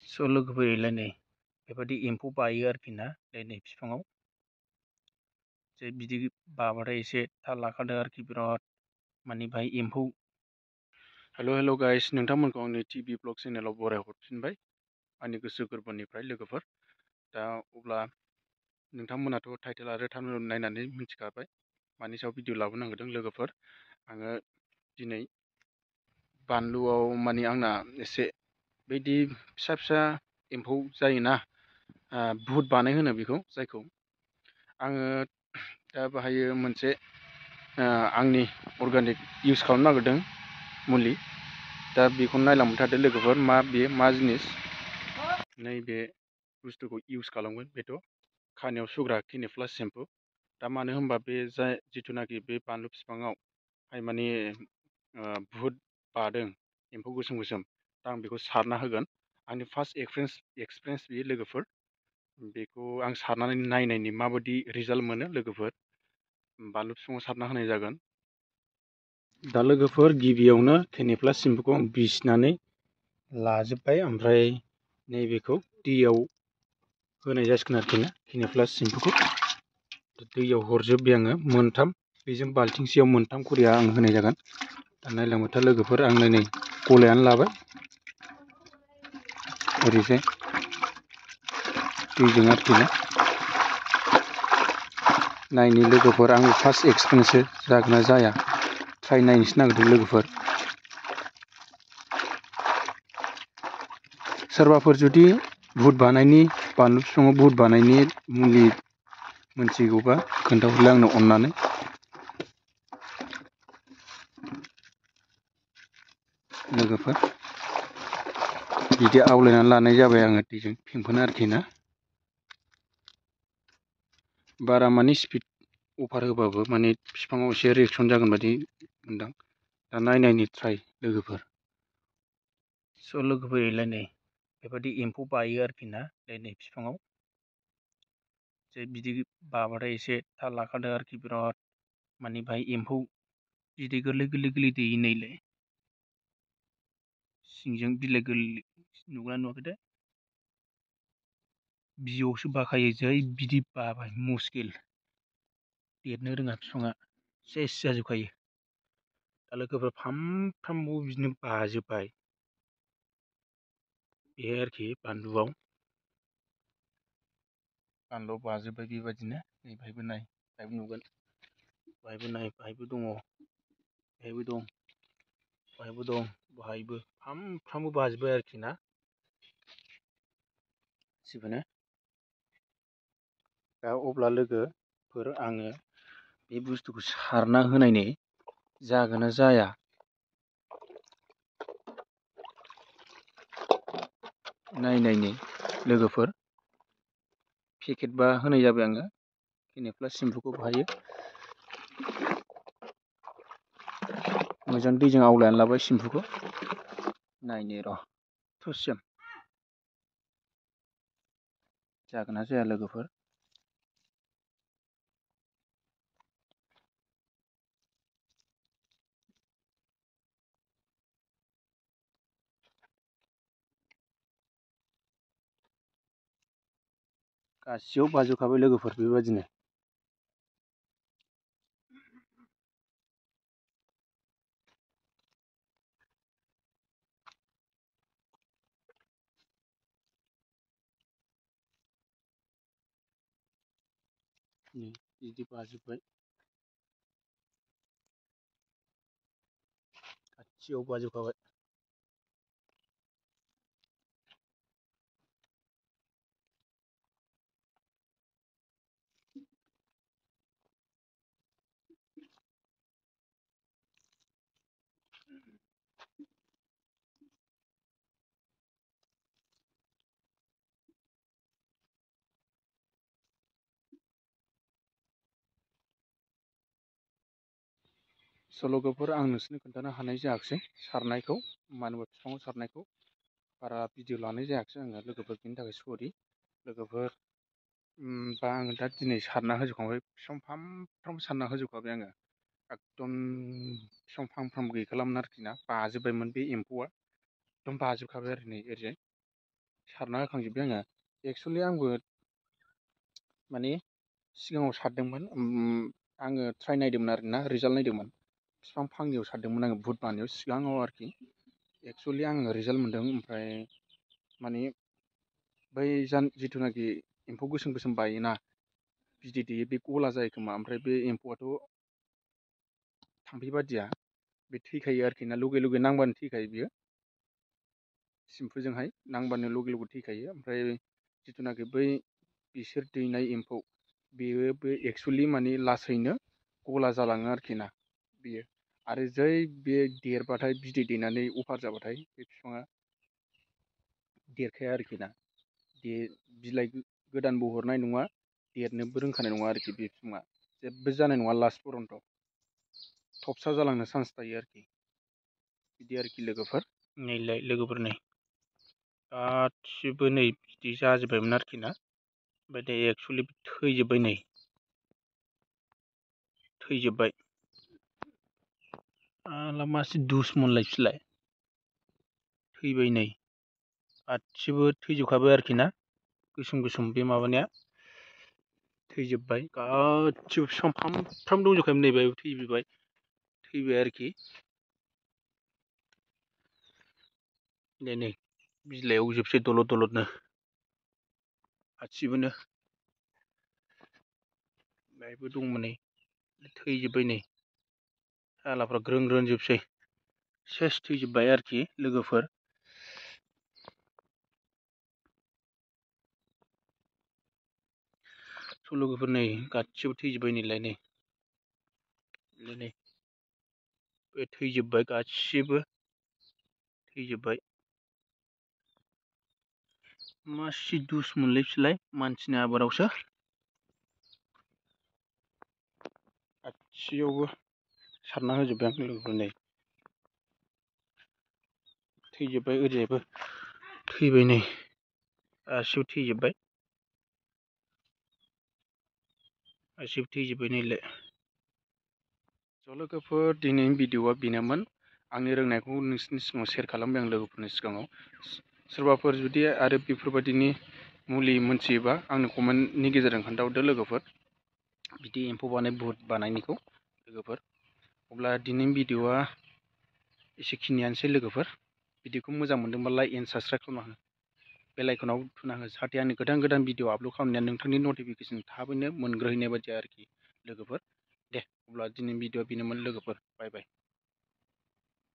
लोगोफोर नै बेबायदि एम्फौ बायो आरोखि ना नै बिफाङाव जे बिदि बाबाथाय एसे थाल लाखादो आरोखि बिराद माने बाहाय एम्फौ। हेल' गाइस, नोंथांमोनखौ आंनि टिभि ब्लग चेनेलाव बराय हरफिनबाय आंनि गोसो गोरबोनिफ्राय लोगोफोर। दा अब्ला नोंथांमोनाथ' टाइटेल आरो थाम्बनेल नायनानै मिथिखाबाय मानि सायाव भिडिअ लाबोनो नागिरदों लोगोफोर। आङो दिनै बानलुआव माने आंना एसे बिदि फिसा फिसा एम्फौ जायोना, बुहुत बानाय होनो बेखौ, जायखौ आङो दा बाहायो मोनसे आंनि अर्गानिक इउस खालामनो नागिरदों मुलि। दा बेखौ नायलांबाय थादो लोगोफोर, मा जिनिस। नैबे बुस्थुखौ इउस खालामगोन, बेथ' खानायाव सुग्रा क्लिनिक प्लास सेम्पु। दा मानो होनबा बे जिथुनाखि बे बानलु बिफाङाव माने बुहुत बादों एम्फौ गोसोम गोसोम। दा आं बेखौ सारना होगोन। आंनि फार्स्ट एक्सपिरियेन्स बेयो लोगोफोर। बेखौ आं सारनानै नायनायनि माबायदि रिजाल्ट मोनो लोगोफोर। बानलु बिफाङाव सारना होनाय जागोन। दा लोगोफोर गिबियावनो क्लिनिक प्लास सेम्पुखौ आं बिसिनानै लाजोब्बाय, ओमफ्राय नैबेखौ दैयाव होनाय जासिगोन आरोखि ना, क्लिनिक प्लास सेम्पुखौ दैयाव हरजोब्बाय आङो मोनथाम। बेजों बाल्थिंसेयाव मोनथाम खरिया आं होनाय जागोन। दा नायलांबाय था लोगोफोर, आं नै गलायानो लाबाय ओरैजाय दैजों आरोखि ना। नायनि लोगोफोर, आंनि फार्स्ट एक्सपिरियेन्ससो जागोन ना जाया ट्राइ नायनोसो नागिरदों लोगोफोर। सोरबाफोर जुदि बुहुत बानायनि बानलु बिफाङाव बुहुत बानायनि मुलि मोनथिगौबा खोन्थाहरलाय आंनो अननानै। लोगोफोर बिदि आवलायनानै लानाय जाबाय आङो दैजों फेंफोना आरोखि ना। बारा माने स्पिड अभार होबाबो माने बिफाङाव एसे रिएक्सन जागोन बादि मोनदां। दा नायनायनि ट्राइ लोगोफोर। लोगोफोर नै बेबायदि एम्फौ बायो आरोखि ना नै बिफाङाव। जे बिदि बाबाथाय एसे थाल लाखादो आरोखि बिराद माने बाहाय एम्फौ बिदै गोरलै गोरलै गोरलै दैयो नैलाय सिंजों बिलाइ गोरलै नुगोना नुवाखैथाय? बिजौआवसो बाखायो, जै बिदि बाबाय मुस्किल देरनो रोङा बिफाङा, सेस जाजोबखायो। दा लोगोफोर फामफ्रामबो बिदिनो बाजोब्बाय बे आरोखि बानलुआव बाजोब्बाय बेबायदिनो। नै बाहायबो नाय, बाहायबो नुगोन, बाहायबो नाय, बाहायबो दङ, बाहायबो दं, बाहायबो दं, बाहायबो फामफ्रामबो बाजोब्बाय आरोखि ना गासिबोनो। दा अब्ला लोगोफोर आङो बे बुस्थुखौ सारना होनायनि जागोन ना जाया नायनायनि लोगोफोर। पेकेटबा होनाय जाबाय आङो, क्लिनिक प्लास सेम्पुखौ बाहायो मोजां दैजों आवलायनानै लाबाय सेम्पुखौ। नायनि र' थुसिम जागोन ना जाया लोगोफोर। गासैयाव बाजोबखाबाय लोगोफोर बेबायदिनो। बिदि बाजोब्बाय, गासैयाव बाजोबखाबाय। लोगोफोर, आं नोंसोरनो खोन्थानो हानाय जायाखिसै सारनायखौ, मानो होनबा बिफाङाव सारनायखौ बारा भिडिअ लानाय जायाखिसै आङो लोगोफोर, बेनि थाखाय सरि लोगोफोर। बा आङो दा दिनै सारना होजोबखांबाय, बिफां फामफ्रामबो सारना होजोबखाबाय आङो। एकदम बिफां फांफ्राम गैखालामोन आरोखि ना, बाजोब्बायमोन बे एम्फौआ, एकदम बाजोबखाबाय आरो नै ओरैजाय सारना होखांजोब्बाय आङो। एक्सुवेलि आंबो माने सिगाङाव सारदोंमोन, आङो ट्राइ नायदोंमोन आरोना, रिजाल्ट नायदोंमोन। बिफां फांनैयाव सारदोंमोन आङो बुध बानायाव सिगाङाव आरोखि। एक्सुवेलि आङो रिजाल्ट मोन्दों। ओमफ्राय माने बै जिथुनाखि एम्फौ गोसोम गोसोम बायोना, बिदै दैयो, बे गला जायो खोमा। ओमफ्राय बे एम्फौआथ' थाम्फै बादिया, बे थैखायो आरोखि ना, लगे लगे नांबानो थैखायो बियो। सिम्फुजोंहाय नांबानो लगे लगे थैखायो। ओमफ्राय जिथुनाखि बै बिसोर दैनाय एम्फौ, बेयो बे एक्सुवेलि माने लासैनो गला जालाङो आरोखि ना बेयो। आरो जै बे देरबाथाय, बिदै दैनानै अभार जाबाथाय, बे बिफाङा देरखाया आरोखि ना। बिलाइ गोदानबो हरनाय नङा, देरनोबो रोंखानाय नङा आरोखि बे बिफाङा। जेबो जानाय नङा लास्ट पर्यन्त, थबसा जालांनो चान्स थायो आरोखि। बिदि आरोखि लोगोफोर। नैलाय लोगोफोर, नै गासिबो नै बिदि जाजोब्बायमोन आरोखि ना। ओमफ्राय दा एक्सुवेलि थैजोब्बाय, नै थैजोब्बाय। आला मासि दुसमनलाय बिसोरलाय, थैबाय नै गासिबो थैजोबखाबाय आरोखि ना। गोसोम गोसोम बे माबानाया थैजोब्बाय गासिबो, बिफां फांफ्राम दंजोबखायोमोन। नै बेयाव थैबाय आरोखि। नै बिलाइयाव जोबसै दलद दलदनो गासिबोनो। बेहायबो दंमोन, नै थैजोब्बाय। नै सालाफ्रा ग्रोन ग्रोन जोबसै, सेस थैजोब्बाय आरोखि लोगोफोर। स' लोगोफोर, नै गासिबो थैजोब्बाय। नैलाय नै बे थैजोब्बाय, गासिबो थैजोब्बाय। मासि दुसमनलै बिसोरलाय, मानसिनि आबादावसो गासैयावबो सारना होजोब्बाय आं लोगोफोर। नै थैजोब्बाय, ओरैजायबो थैबाय, नै गासिबो थैजोब्बाय, गासिबो थैजोब्बाय। नैलाय स' लोगोफोर, दिनैनि भिडिअ'आ बेनोमोन। आंनि रोंनायखौ नोंसोरनि सिगाङाव सेयार खालामबाय आं लोगोफोरनि सिगाङाव। सोरबाफोर जुदि आरो बेफोरबायदिनि मुलि मोनथियोबा आंनो कमेन्टनि गेजेरजों खोन्थाहरदो लोगोफोर, बिदि एम्फौ बुध बानायनिखौ लोगोफोर। अब्ला दिनैनि भिडिअ'आ एसेखिनियानोसै लोगोफोर। भिडिअ'खौ मोजां मोनदोंबा लाइक एन्ड साबस्क्राइब खालामना हो, बेल आइकनाव थुना हो, जाहाथे आंनि गोदान गोदान भिडिअ आपल'ड खालामनाया नोंथांनि नटिफिकेसन थाबैनो मोनग्रोहैनाय बायदि आरोखि लोगोफोर। दे अब्ला दिनैनि भिडिअ'आ बेनोमोन लोगोफोर, बाय बाय।